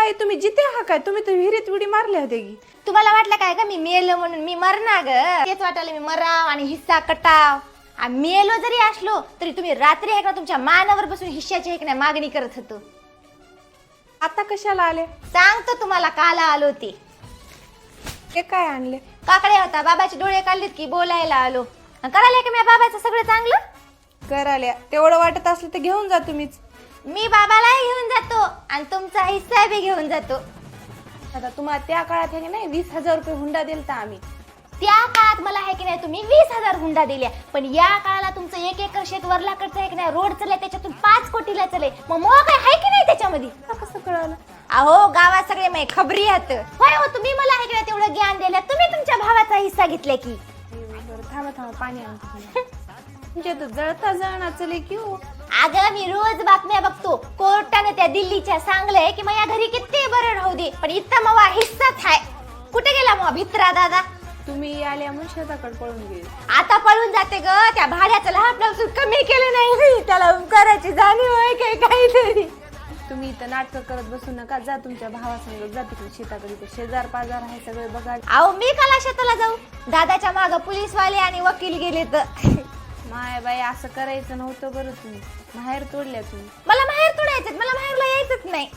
बाई तुम्ही जिते हा काय? तुम्ही तर विहिरीत उडी मारल्या होते की. तुम्हाला वाटलं काय का मी मेलो म्हणून मी मरणार ग? तेच वाटलं मी मराव आणि हिस्सा कटाव. आणि मेलो जरी असलो तरी तुम्ही रात्री आहे का तुमच्या मानावर बसून हिश्श्याची आहे की नाही मागणी करत होतो. आता कशाला आले? सांगतो तुम्हाला काला आलो ते काय आणले? काकडे होता बाबाचे डोळे काढलेत की बोलायला आलो. करायला की मी बाबाचं सगळं चांगलं कराल्या तेवढं वाटत असलं तर घेऊन जा तुम्हीच. मी बाबालाही घेऊन जातो आणि तुमचा हिस्सा बी घेऊन जातो. आता तुम्हाला त्या काळात आहे की नाही 20,000 रुपये हुंडा दिलता आम्ही. त्या काळात मला आहे की नाही तुम्ही 20,000 हुंडा दिल्या, पण या काळाला तुमचं 1 एकर शेत वरलाकडचं आहे की नाही रोड चले त्याच्यातून 5 कोटीला चले. मग काय आहे की नाही त्याच्यामध्ये? कसं कळालं? अहो गावात सगळे मै खबरी आहेत. होय हो तुम्ही मला आहे की नाही तेवढं ज्ञान दिलं. तुम्ही तुमच्या भावाचा हिस्सा घेतला की. बरं थांबा पाणी आणतो. तुमच्या तर जळता जळणा चले की हो. अगं मी रोज बातम्या बघतो. कोर्टाने त्या दिल्लीच्या सांगलंय की माझ्या घरी किती बरं राहू दे पण इथं मवा हिस्साच आहे. कुठे गेला मग भित्रा दादा? तुम्ही आल्या म्हणून शेताकडे पळून गेले. आता पळून जाते ग. त्या भाड्याचं लहान कमी केलं नाही त्याला करायची जाणीव आहे काय काहीतरी. तुम्ही इथं नाटक करत बसू नका. जा तुमच्या भावासंग जा तिकडे शेताकडे. शेजार पाजार आहे सगळे बघा. अहो मी काला शेताला जाऊ? दादाच्या माग पोलीसवाले आणि वकील गेले तर. माय बाई असं करायचं नव्हतं बरं. तुम्ही बाहेर तोडल्या तुम्ही. मला बाहेर तोडायचं मला बाहेरला यायचंच नाही.